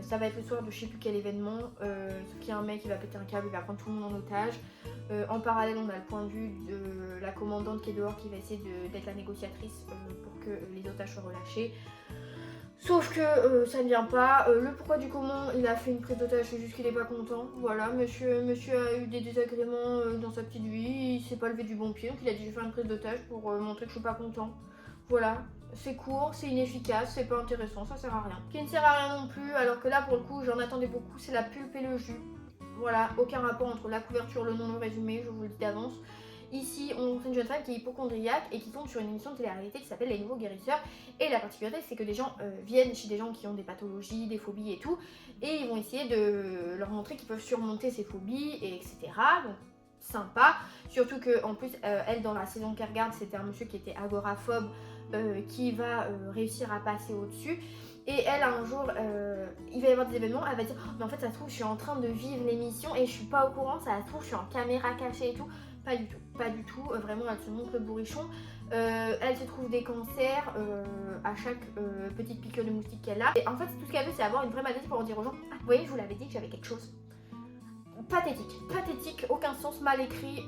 ça va être le soir de je sais plus quel événement, sauf qu'il y a un mec qui va péter un câble, il va prendre tout le monde en otage. En parallèle on a le point de vue de la commandante qui est dehors qui va essayer d'être la négociatrice pour que les otages soient relâchés. Sauf que ça ne vient pas. Le pourquoi du comment, il a fait une prise d'otage, c'est juste qu'il est pas content. Voilà, monsieur a eu des désagréments dans sa petite vie, il s'est pas levé du bon pied, donc il a dit je vais faire une prise d'otage pour montrer que je suis pas content. Voilà, c'est court, c'est inefficace, c'est pas intéressant, ça sert à rien. Qui ne sert à rien non plus, alors que là pour le coup j'en attendais beaucoup, c'est la pulpe et le jus. Voilà, aucun rapport entre la couverture, le nom, le résumé, je vous le dis d'avance. Ici, on rencontre une jeune femme qui est hypocondriaque et qui tombe sur une émission de télé-réalité qui s'appelle Les Nouveaux Guérisseurs. Et la particularité, c'est que des gens viennent chez des gens qui ont des pathologies, des phobies et tout, et ils vont essayer de leur montrer qu'ils peuvent surmonter ces phobies, et etc. Donc, sympa. Surtout qu'en plus, elle, dans la saison qu'elle regarde, c'était un monsieur qui était agoraphobe qui va réussir à passer au-dessus. Et elle, un jour, il va y avoir des événements, elle va dire oh, mais en fait, ça se trouve, je suis en train de vivre l'émission et je suis pas au courant, ça se trouve, je suis en caméra cachée et tout. Pas du tout, pas du tout. Vraiment, elle se montre le bourrichon. Elle se trouve des cancers à chaque petite piqûre de moustique qu'elle a. Et en fait, tout ce qu'elle veut, c'est avoir une vraie maladie pour en dire aux gens ah, vous voyez, je vous l'avais dit que j'avais quelque chose. Pathétique, aucun sens, mal écrit,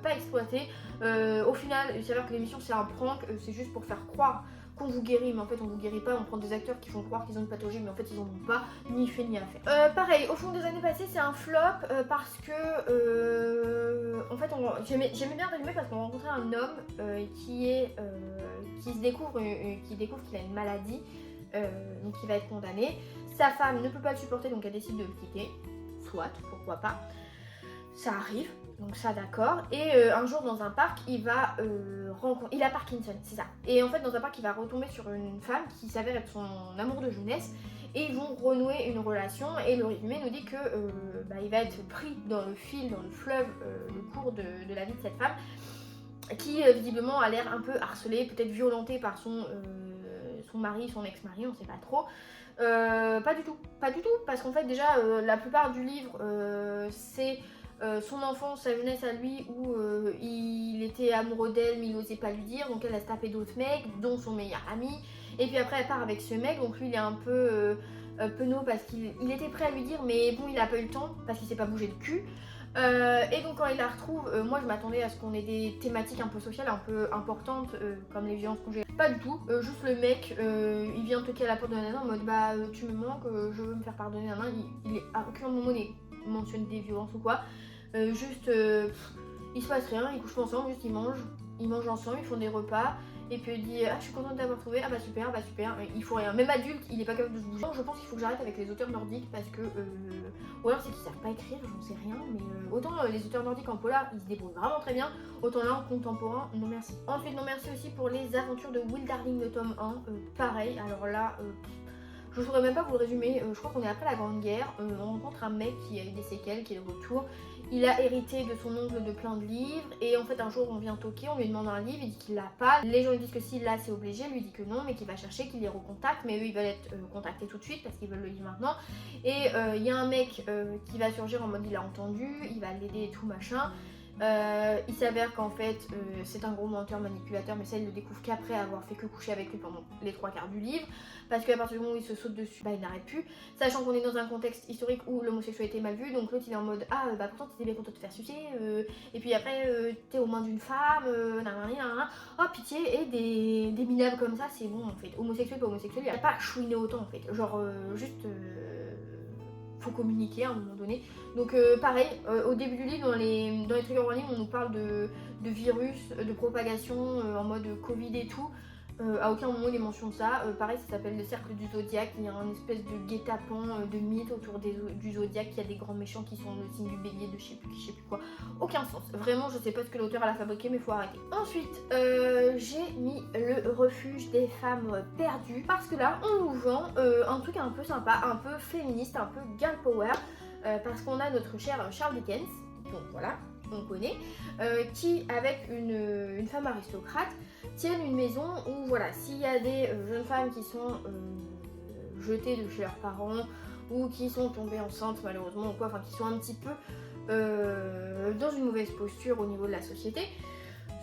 pas exploité. Au final, il s'avère que l'émission c'est un prank, c'est juste pour faire croire qu'on vous guérit, mais en fait on vous guérit pas. On prend des acteurs qui font croire qu'ils ont une pathologie, mais en fait ils en ont pas, ni fait ni à faire. Pareil, au fond des années passées, c'est un flop parce que en fait j'aimais bien Résumé parce qu'on rencontrait un homme qui découvre qu'il a une maladie, donc il va être condamné. Sa femme ne peut pas le supporter, donc elle décide de le quitter. Soit, pourquoi pas, ça arrive, donc ça d'accord. Et un jour dans un parc, il va rencontrer, il a Parkinson, c'est ça. Et en fait dans un parc, il va retomber sur une femme qui s'avère être son amour de jeunesse. Et ils vont renouer une relation. Et le résumé nous dit que il va être pris dans le fil, dans le fleuve, le cours de la vie de cette femme, qui visiblement a l'air un peu harcelée, peut-être violentée par son mari, son ex-mari, on sait pas trop. Pas du tout, parce qu'en fait déjà la plupart du livre c'est son enfance, sa jeunesse à lui où il était amoureux d'elle mais il n'osait pas lui dire, donc elle a se tapé d'autres mecs dont son meilleur ami, et puis après elle part avec ce mec, donc lui il est un peu penaud parce qu'il était prêt à lui dire mais bon il a pas eu le temps parce qu'il s'est pas bougé le cul. Et donc quand il la retrouve, moi je m'attendais à ce qu'on ait des thématiques un peu sociales, un peu importantes, comme les violences conjugales. Pas du tout, juste le mec, il vient toquer à la porte de la nana en mode bah tu me manques, je veux me faire pardonner, nana. Il est à aucun moment mentionne des violences ou quoi, juste il se passe rien, ils couchent pas ensemble, juste ils mangent ensemble, ils font des repas. Et puis il dit ah je suis contente d'avoir trouvé, ah bah super, il faut rien, même adulte il est pas capable de se bouger. Je pense qu'il faut que j'arrête avec les auteurs nordiques parce que ou alors c'est qu'ils savent pas écrire, j'en sais rien, mais autant les auteurs nordiques en polar ils se débrouillent vraiment très bien, autant là en contemporain non merci. Ensuite non merci aussi pour les aventures de Will Darling le tome 1, pareil, alors là je ne saurais même pas vous le résumer, je crois qu'on est après la Grande Guerre, on rencontre un mec qui a eu des séquelles, qui est de retour. Il a hérité de son oncle de plein de livres et en fait un jour on vient toquer, on lui demande un livre, il dit qu'il l'a pas. Les gens lui disent que s'il l'a c'est obligé, lui dit que non mais qu'il va chercher, qu'il les recontacte, mais eux ils veulent être contactés tout de suite parce qu'ils veulent le livre maintenant. Et il y a un mec qui va surgir en mode il a entendu, il va l'aider et tout machin. Il s'avère qu'en fait c'est un gros menteur manipulateur, mais ça il le découvre qu'après avoir fait que coucher avec lui pendant les 3/4 du livre, parce qu'à partir du moment où il se saute dessus, il n'arrête plus, sachant qu'on est dans un contexte historique où l'homosexualité est mal vue, donc l'autre il est en mode ah bah pourtant t'étais bien content de te faire sucer, et puis après t'es aux mains d'une femme, oh pitié, et des minables comme ça c'est bon en fait, homosexuel pas homosexuel, il n'y a pas chouiné autant en fait, genre juste faut communiquer à un moment donné. Donc pareil, au début du livre, dans les trigger warnings, on nous parle de virus, de propagation en mode Covid et tout. À aucun moment il est mention de ça. Pareil, ça s'appelle le cercle du zodiaque. Il y a un espèce de guet-apens de mythe autour du zodiaque. Il y a des grands méchants qui sont le signe du bélier, de je sais plus qui, je sais plus quoi. Aucun sens. Vraiment, je sais pas ce que l'auteur a fabriqué, mais faut arrêter. Ensuite, j'ai mis le refuge des femmes perdues. Parce que là, on nous vend un truc un peu sympa, un peu féministe, un peu girl power. Parce qu'on a notre cher Charles Dickens. Donc voilà, on connaît, qui avec une femme aristocrate tiennent une maison où voilà, s'il y a des jeunes femmes qui sont jetées de chez leurs parents ou qui sont tombées enceintes malheureusement ou quoi, enfin qui sont un petit peu dans une mauvaise posture au niveau de la société,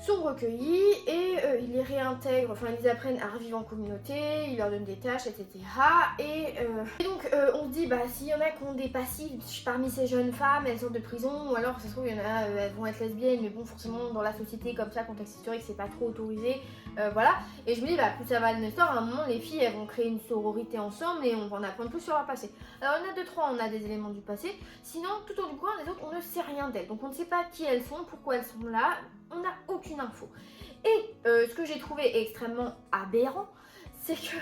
sont recueillis et ils les réintègrent, enfin ils les apprennent à revivre en communauté, ils leur donnent des tâches, etc. Et donc on se dit bah s'il y en a qui ont des passifs parmi ces jeunes femmes, elles sortent de prison, ou alors ça se trouve il y en a elles vont être lesbiennes, mais bon forcément dans la société comme ça, contexte historique c'est pas trop autorisé, voilà. Et je me dis bah plus ça va de l'histoire, à un moment les filles elles vont créer une sororité ensemble et on va en apprendre plus sur leur passé. Alors il y en a 2-3, on a des éléments du passé, sinon tout au du coin les autres on ne sait rien d'elles, donc on ne sait pas qui elles sont, pourquoi elles sont là, on n'a aucune info. Et ce que j'ai trouvé extrêmement aberrant, c'est que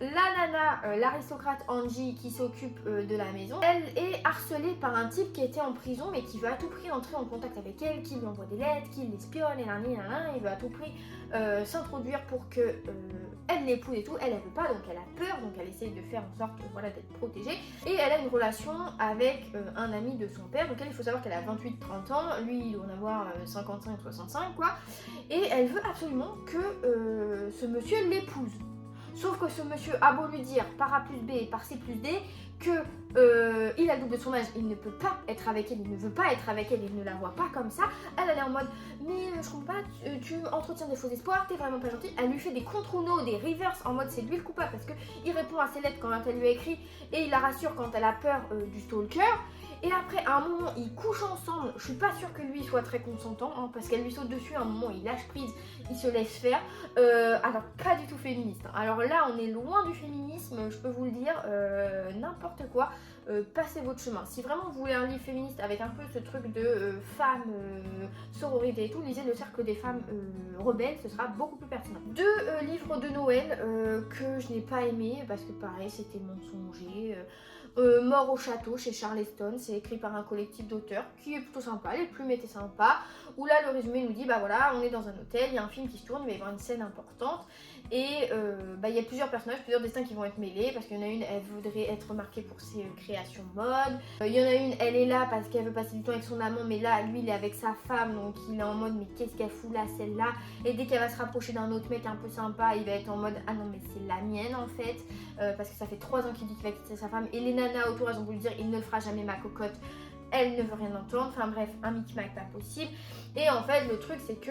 La nana, l'aristocrate Angie qui s'occupe de la maison, elle est harcelée par un type qui était en prison mais qui veut à tout prix entrer en contact avec elle, qui lui envoie des lettres, qui l'espionne, et il veut à tout prix s'introduire pour que elle l'épouse et tout. Elle veut pas, donc elle a peur, donc elle essaye de faire en sorte voilà, d'être protégée. Et elle a une relation avec un ami de son père, donc elle, il faut savoir qu'elle a 28-30 ans, lui il doit en avoir 55-65 quoi. Et elle veut absolument que ce monsieur l'épouse. Sauf que ce monsieur a beau lui dire par A plus B, par C plus D, que il a le double de son âge, il ne peut pas être avec elle, il ne veut pas être avec elle, il ne la voit pas comme ça. Elle est en mode, mais je comprends pas, tu entretiens des faux espoirs, t'es vraiment pas gentil. Elle lui fait des contre-uno, des reverse en mode c'est lui le coupable parce qu'il répond à ses lettres quand elle lui a écrit et il la rassure quand elle a peur du stalker. Et après, à un moment, ils couchent ensemble. Je suis pas sûre que lui soit très consentant, hein, parce qu'elle lui saute dessus. À un moment, il lâche prise, il se laisse faire. Alors, pas du tout féministe. Hein. Alors là, on est loin du féminisme, je peux vous le dire. N'importe quoi. Passez votre chemin. Si vraiment vous voulez un livre féministe avec un peu ce truc de femmes, sororité et tout, lisez Le Cercle des femmes rebelles, ce sera beaucoup plus pertinent. Deux livres de Noël que je n'ai pas aimé parce que pareil, c'était mensonger. Mort au château chez Charleston, c'est écrit par un collectif d'auteurs qui est plutôt sympa, les plumes étaient sympas, où là le résumé nous dit bah voilà, on est dans un hôtel, il y a un film qui se tourne, il va y avoir une scène importante et il y a plusieurs personnages, plusieurs destins qui vont être mêlés parce qu'il y en a une, elle voudrait être remarquée pour ses créations mode, il y en a une, elle est là parce qu'elle veut passer du temps avec son amant, mais là lui il est avec sa femme donc il est en mode mais qu'est-ce qu'elle fout là celle-là, et dès qu'elle va se rapprocher d'un autre mec un peu sympa, il va être en mode ah non mais c'est la mienne en fait, parce que ça fait 3 ans qu'il dit qu'il va quitter sa femme et les nanas autour elles ont voulu dire il ne le fera jamais ma cocotte, elle ne veut rien entendre, enfin bref un micmac pas possible. Et en fait le truc c'est que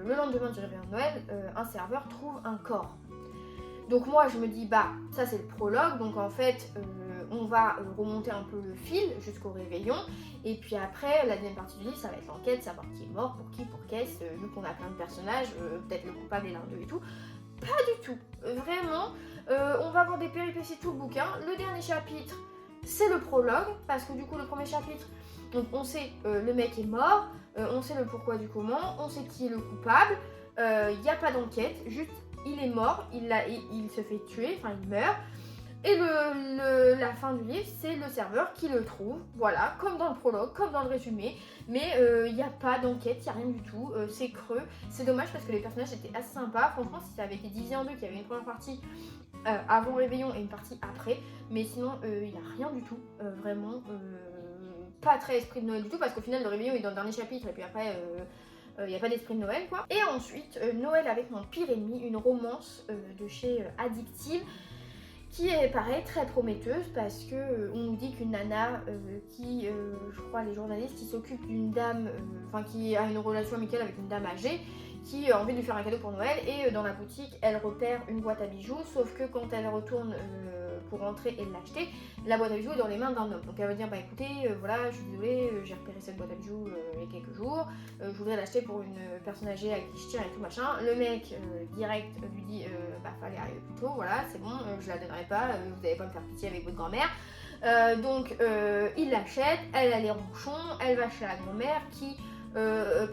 le lendemain du réveillon de Noël, un serveur trouve un corps. Donc moi je me dis bah ça c'est le prologue, donc en fait on va remonter un peu le fil jusqu'au réveillon et puis après la deuxième partie du livre ça va être l'enquête, savoir qui est mort, pour qui, pour qu'est-ce, vu qu'on a plein de personnages, peut-être le coupable est l'un d'eux et tout. Pas du tout, vraiment, on va avoir des péripéties tout le bouquin. Le dernier chapitre c'est le prologue parce que du coup le premier chapitre donc on sait le mec est mort, on sait le pourquoi du comment, on sait qui est le coupable, il n'y a pas d'enquête, juste il est mort, il se fait tuer, enfin il meurt. Et la fin du livre, c'est le serveur qui le trouve, voilà, comme dans le prologue, comme dans le résumé, mais il n'y a pas d'enquête, il n'y a rien du tout, c'est creux, c'est dommage parce que les personnages étaient assez sympas, franchement si ça avait été divisé en deux, qu'il y avait une première partie avant Réveillon et une partie après, mais sinon il n'y a rien du tout, vraiment, pas très esprit de Noël du tout, parce qu'au final le Réveillon est dans le dernier chapitre et puis après... il n'y a pas d'esprit de Noël quoi. Et ensuite, Noël avec mon pire ennemi, une romance de chez Addictive, qui est pareil très prometteuse parce que on nous dit qu'une nana qui, je crois les journalistes, qui s'occupe d'une dame, enfin qui a une relation amicale avec une dame âgée, qui a envie de lui faire un cadeau pour Noël et dans la boutique elle repère une boîte à bijoux, sauf que quand elle retourne pour rentrer et l'acheter, la boîte à bijoux est dans les mains d'un homme. Donc elle va dire bah écoutez, voilà je suis désolée, j'ai repéré cette boîte à bijoux il y a quelques jours, je voudrais l'acheter pour une personne âgée à qui je tiens et tout machin. Le mec direct lui dit bah fallait arriver plus tôt, voilà c'est bon, je la donnerai pas, vous n'allez pas me faire pitié avec votre grand-mère. Donc il l'achète, elle a les ronchons, elle va chez la grand-mère qui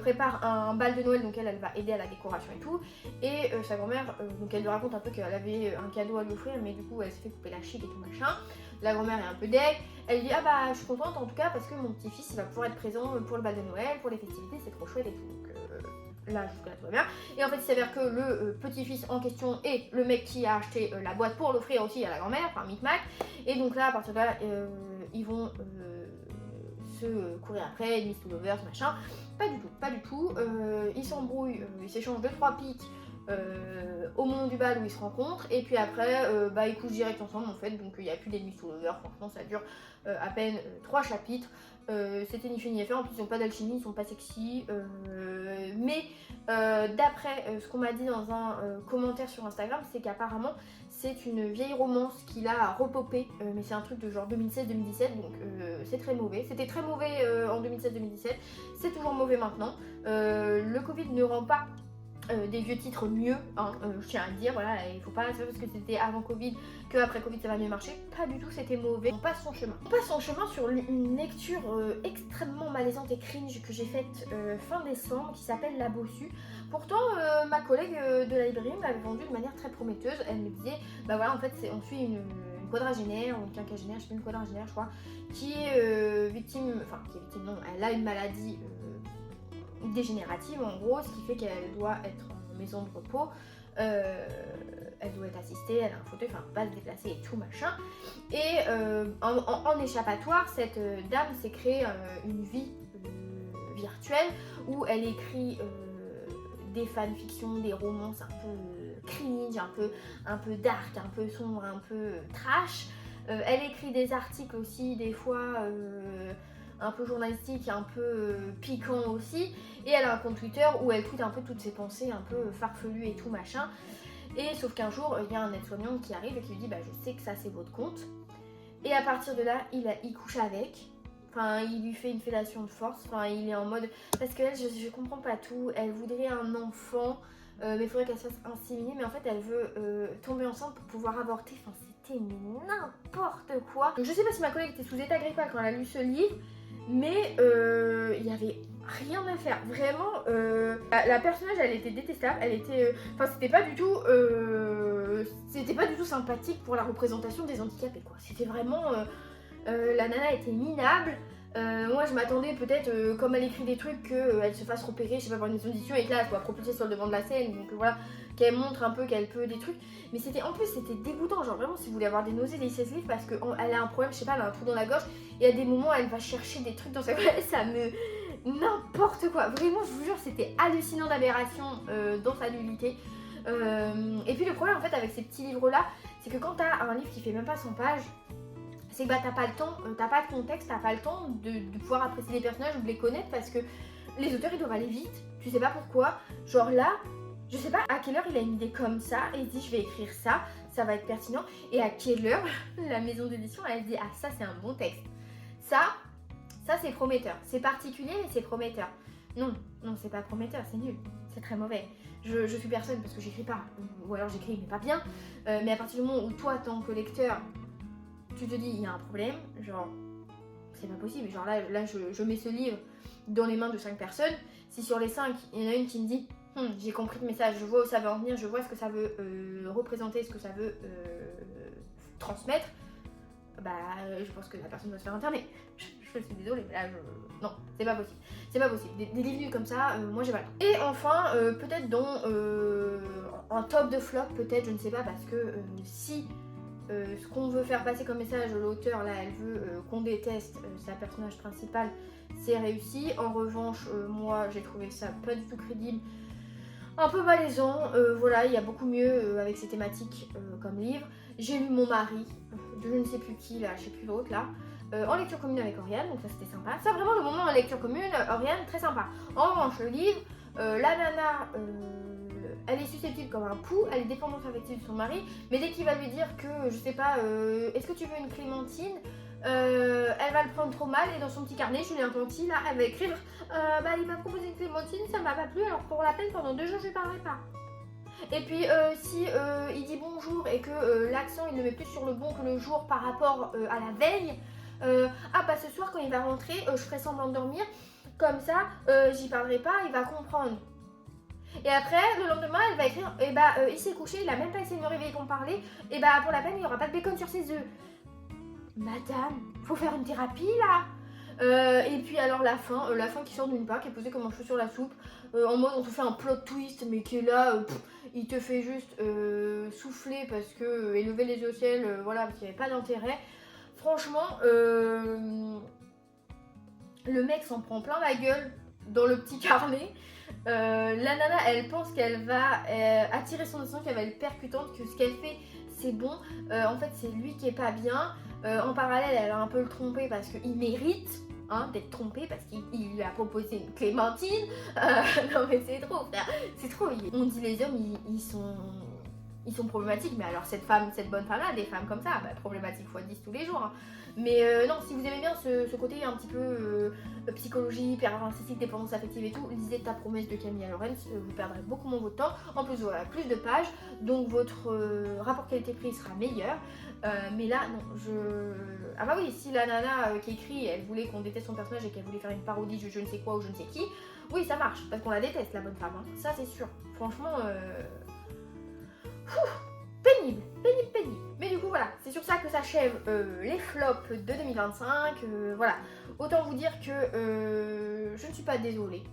prépare un bal de Noël, donc elle va aider à la décoration et tout, et sa grand-mère, donc elle lui raconte un peu qu'elle avait un cadeau à lui offrir, mais du coup elle s'est fait couper la chic et tout machin. La grand-mère est un peu deg, elle dit ah bah je suis contente en tout cas parce que mon petit-fils il va pouvoir être présent pour le bal de Noël, pour les festivités, c'est trop chouette et tout, donc là jusque là tout va bien. Et en fait il s'avère que le petit-fils en question est le mec qui a acheté la boîte pour l'offrir aussi à la grand-mère, enfin micmac, et donc là à partir de là ils vont se courir après, Miss to Lovers, machin. Pas du tout, pas du tout. Ils s'embrouillent, ils s'échangent 2-3 piques au moment du bal où ils se rencontrent, et puis après, bah, ils couchent direct ensemble en fait, donc il n'y a plus d'ennemis to Lovers. Franchement, ça dure à peine 3 chapitres. C'était ni fait ni à faire, en plus ils n'ont pas d'alchimie, ils sont pas sexy, mais d'après ce qu'on m'a dit dans un commentaire sur Instagram, c'est qu'apparemment c'est une vieille romance qu'il a repopé, mais c'est un truc de genre 2016-2017, donc c'est très mauvais. C'était très mauvais en 2016-2017, c'est toujours mauvais maintenant. Le Covid ne rend pas des vieux titres mieux, hein, je tiens à le dire, voilà, il faut pas, c'est pas parce que c'était avant Covid que après Covid ça va mieux marcher, pas du tout, c'était mauvais. On passe son chemin. On passe son chemin sur une lecture extrêmement malaisante et cringe que j'ai faite fin décembre qui s'appelle La Bossue. Pourtant, ma collègue de la librairie m'avait vendu de manière très prometteuse. Elle me disait, bah voilà, en fait, on suit une quadragénaire ou une quinquagénaire, je sais pas, une quadragénaire, je crois, qui est victime, enfin, qui est victime, non, elle a une maladie dégénérative en gros, ce qui fait qu'elle doit être en maison de repos, elle doit être assistée, elle a un fauteuil, enfin pas se déplacer et tout machin. Et en échappatoire, cette dame s'est créée une vie virtuelle où elle écrit des fanfictions, des romances un peu cringe, un peu dark, un peu sombre, un peu trash. Elle écrit des articles aussi des fois un peu journalistique, un peu piquant aussi, et elle a un compte Twitter où elle tweet un peu toutes ses pensées un peu farfelues et tout machin. Et sauf qu'un jour il y a un aide-soignant qui arrive et qui lui dit bah je sais que ça c'est votre compte, et à partir de là il couche avec, enfin il lui fait une fellation de force, enfin il est en mode, parce que elle je comprends pas tout, elle voudrait un enfant mais il faudrait qu'elle se fasse inséminer, mais en fait elle veut tomber enceinte pour pouvoir avorter, enfin c'était n'importe quoi. Donc je sais pas si ma collègue était sous état grippal quand elle a lu ce livre, mais il y avait rien à faire, vraiment. La personnage elle était détestable, elle était, enfin c'était pas du tout sympathique pour la représentation des handicapés quoi. C'était vraiment la nana était minable. Moi je m'attendais peut-être comme elle écrit des trucs qu'elle se fasse repérer, je sais pas, par une maison d'édition et que là elle soit propulsée sur le devant de la scène, donc voilà, qu'elle montre un peu qu'elle peut des trucs. Mais c'était en plus c'était dégoûtant, genre vraiment si vous voulez avoir des nausées, lisez ce livre parce qu'elle a un problème, je sais pas, elle a un trou dans la gorge et à des moments elle va chercher des trucs dans sa gorge, ça me... n'importe quoi, vraiment je vous jure c'était hallucinant d'aberration dans sa nullité. Et puis le problème en fait avec ces petits livres là, c'est que quand t'as un livre qui fait même pas 100 pages, c'est que bah, t'as pas le temps, t'as pas de contexte, t'as pas le temps de pouvoir apprécier les personnages ou de les connaître parce que les auteurs ils doivent aller vite, tu sais pas pourquoi. Genre là, je sais pas à quelle heure il a une idée comme ça et il dit je vais écrire ça, ça va être pertinent, et à quelle heure la maison d'édition elle dit ah ça c'est un bon texte. Ça c'est prometteur, c'est particulier mais c'est prometteur. Non, c'est pas prometteur, c'est nul, c'est très mauvais. Je suis personne parce que j'écris pas, ou alors j'écris mais pas bien, mais à partir du moment où toi tant que lecteur tu te dis il y a un problème, genre c'est pas possible, genre là je mets ce livre dans les mains de 5 personnes, si sur les 5 il y en a une qui me dit j'ai compris le message, je vois où ça veut en venir, je vois ce que ça veut représenter, ce que ça veut transmettre, bah je pense que la personne doit se faire interner. Je suis désolée, mais là non, c'est pas possible. C'est pas possible. Des livres nuls comme ça, moi j'ai pas le temps. Et enfin, peut-être dans un top de flop, peut-être, je ne sais pas, parce que si ce qu'on veut faire passer comme message, l'auteur là elle veut qu'on déteste sa personnage principale, c'est réussi. En revanche moi j'ai trouvé ça pas du tout crédible, un peu malaisant, voilà, il y a beaucoup mieux avec ces thématiques comme livre. J'ai lu Mon mari de je ne sais plus qui là, je sais plus l'autre là, en lecture commune avec Oriane, donc ça c'était sympa. Ça vraiment le moment en lecture commune, Oriane, très sympa. En revanche le livre, la nana elle est susceptible comme un pou, elle est dépendante affective de son mari, mais dès qu'il va lui dire que, je sais pas, est-ce que tu veux une clémentine, elle va le prendre trop mal et dans son petit carnet, Julien Ponty, là, elle va écrire bah il m'a proposé une clémentine, ça m'a pas plu, alors pour la peine, pendant 2 jours, je lui parlerai pas. Et puis si il dit bonjour et que l'accent il le met plus sur le bon que le jour par rapport à la veille, ah bah ce soir quand il va rentrer, je ferai semblant de dormir, comme ça j'y parlerai pas, il va comprendre. Et après, le lendemain, elle va écrire et bah il s'est couché, il a même pas essayé de me réveiller pour me parler, et bah pour la peine, il n'y aura pas de bacon sur ses œufs. Madame, faut faire une thérapie là. Et puis alors la fin qui sort d'une part, qui est posée comme un cheveu sur la soupe, en mode on te fait un plot twist, mais qui est là, il te fait juste souffler parce que, et lever les yeux au ciel, voilà, parce qu'il n'y avait pas d'intérêt. Franchement, le mec s'en prend plein la gueule dans le petit carnet. La nana elle pense qu'elle va attirer son attention, qu'elle va être percutante, que ce qu'elle fait c'est bon, en fait c'est lui qui est pas bien. En parallèle elle a un peu le trompé parce qu'il mérite d'être trompé parce qu'il lui a proposé une clémentine. Non mais c'est trop frère, c'est trop. On dit les hommes ils sont ils sont problématiques, mais alors cette bonne femme-là, des femmes comme ça, bah, problématique x 10 tous les jours. Hein. Mais non, si vous aimez bien ce côté un petit peu psychologie, pervers narcissique, dépendance affective et tout, lisez Ta promesse de Camilla Lorenz, vous perdrez beaucoup moins votre temps. En plus, vous aurez plus de pages, donc votre rapport qualité-prix sera meilleur. Mais là, non, Ah bah oui, si la nana qui écrit, elle voulait qu'on déteste son personnage et qu'elle voulait faire une parodie de je ne sais quoi ou je ne sais qui, oui, ça marche, parce qu'on la déteste, la bonne femme, hein. Ça c'est sûr. Franchement, pénible. Mais du coup, voilà, c'est sur ça que s'achèvent les flops de 2025. Voilà, autant vous dire que je ne suis pas désolée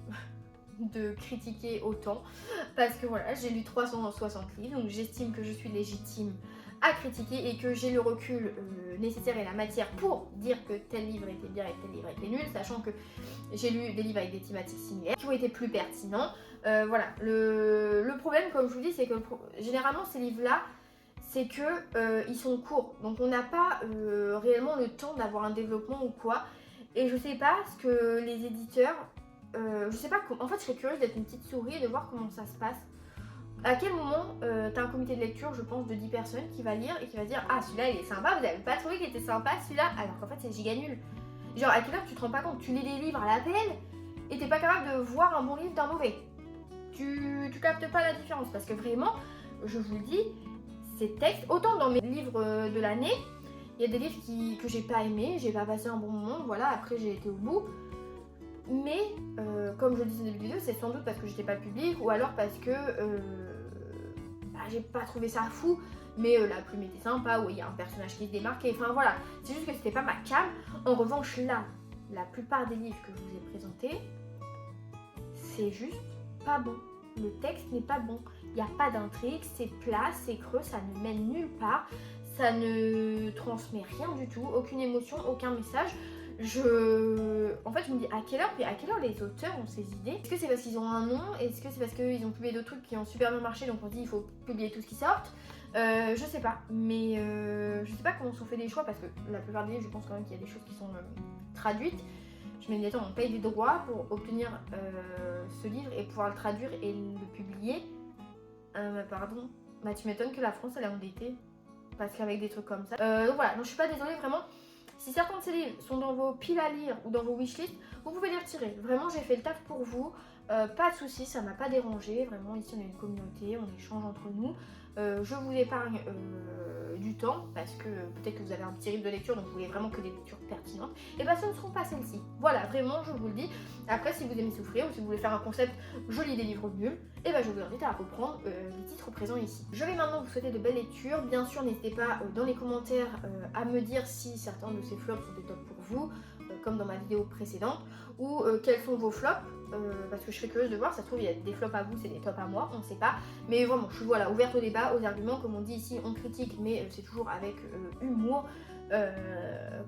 de critiquer autant, parce que voilà, j'ai lu 360 livres, donc j'estime que je suis légitime à critiquer et que j'ai le recul nécessaire et la matière pour dire que tel livre était bien et tel livre était nul, sachant que j'ai lu des livres avec des thématiques similaires qui ont été plus pertinents. Voilà, le problème, comme je vous dis, c'est que généralement ces livres-là, c'est que ils sont courts, donc on n'a pas réellement le temps d'avoir un développement ou quoi. Et je sais pas ce que les éditeurs, je sais pas, en fait je serais curieuse d'être une petite souris et de voir comment ça se passe. À quel moment t'as un comité de lecture, je pense, de 10 personnes qui va lire et qui va dire ah celui-là il est sympa, vous avez pas trouvé qu'il était sympa celui-là, alors qu'en fait c'est giga nul. Genre à quelle heure tu te rends pas compte, tu lis des livres à la pelle et t'es pas capable de voir un bon livre d'un mauvais. Tu captes pas la différence parce que vraiment, je vous le dis, ces textes, autant dans mes livres de l'année, il y a des livres que j'ai pas aimés, j'ai pas passé un bon moment, voilà, après j'ai été au bout. Mais comme je le disais au début de vidéo, c'est sans doute parce que j'étais pas public ou alors parce que j'ai pas trouvé ça fou, mais la plume était sympa, ou il y a un personnage qui se démarquait, enfin voilà, c'est juste que c'était pas ma cam. En revanche là, la plupart des livres que je vous ai présentés, c'est juste pas bon. Le texte n'est pas bon, il n'y a pas d'intrigue, c'est plat, c'est creux, ça ne mène nulle part, ça ne transmet rien du tout, aucune émotion, aucun message. En fait, je me dis à quelle heure les auteurs ont ces idées? Est-ce que c'est parce qu'ils ont un nom? Est-ce que c'est parce qu'ils ont publié d'autres trucs qui ont super bien marché, donc on dit il faut publier tout ce qui sort? Je sais pas, mais je sais pas comment sont fait des choix parce que la plupart des livres, je pense quand même qu'il y a des choses qui sont traduites. Je me dis attends, on paye des droits pour obtenir ce livre et pouvoir le traduire et le publier. Pardon, bah tu m'étonnes que la France elle est endettée parce qu'avec des trucs comme ça. Donc voilà, donc je suis pas désolée vraiment. Si certains de ces livres sont dans vos piles à lire ou dans vos wishlists, vous pouvez les retirer. Vraiment, j'ai fait le taf pour vous. Pas de soucis, ça m'a pas dérangé. Vraiment, ici on est une communauté, on échange entre nous. Je vous épargne du temps parce que peut-être que vous avez un petit rythme de lecture donc vous voulez vraiment que des lectures pertinentes. Et bah ce ne seront pas celles-ci. Voilà, vraiment, je vous le dis. Après, si vous aimez souffrir ou si vous voulez faire un concept, je lis des livres nuls, et bah je vous invite à reprendre les titres présents ici. Je vais maintenant vous souhaiter de belles lectures. Bien sûr, n'hésitez pas dans les commentaires à me dire si certains de ces flops sont des tops pour vous, comme dans ma vidéo précédente, ou quels sont vos flops. Parce que je serais curieuse de voir, ça se trouve il y a des flops à vous, c'est des tops à moi, on ne sait pas. Mais vraiment, je suis voilà, ouverte au débat, aux arguments, comme on dit ici, on critique, mais c'est toujours avec humour.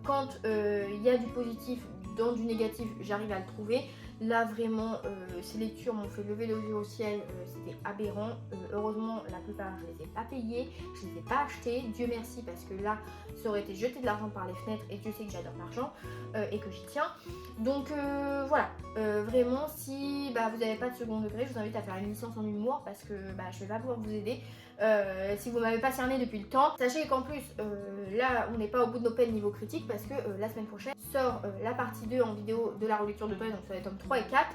Quand il y a du positif dans du négatif, j'arrive à le trouver. Là vraiment, ces lectures m'ont fait lever les yeux au ciel, c'était aberrant. Heureusement, la plupart je les ai pas payées, je les ai pas achetées, Dieu merci, parce que là, ça aurait été jeter de l'argent par les fenêtres et Dieu sait que j'adore l'argent et que j'y tiens. Donc voilà, vraiment, si vous n'avez pas de second degré, je vous invite à faire une licence en humour parce que je vais pas pouvoir vous aider. Si vous m'avez pas cerné depuis le temps, sachez qu'en plus là on n'est pas au bout de nos peines niveau critique parce que la semaine prochaine sort la partie 2 en vidéo de la relecture de Toy, donc sur les tomes 3 et 4.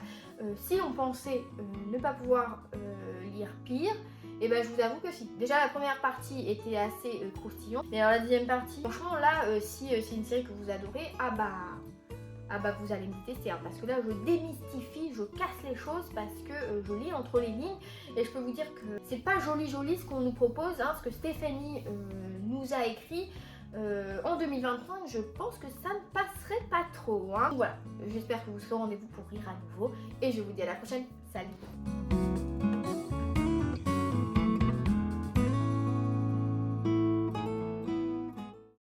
Si on pensait ne pas pouvoir lire pire, et je vous avoue que si. Déjà la première partie était assez croustillante, mais alors la deuxième partie, franchement là si c'est une série que vous adorez, vous allez me détester, hein, parce que là je démystifie, je casse les choses parce que je lis entre les lignes et je peux vous dire que c'est pas joli ce qu'on nous propose, hein, ce que Stéphanie nous a écrit en 2025, je pense que ça ne passerait pas trop, hein. Voilà, j'espère que vous serez au rendez-vous pour rire à nouveau et je vous dis à la prochaine, salut.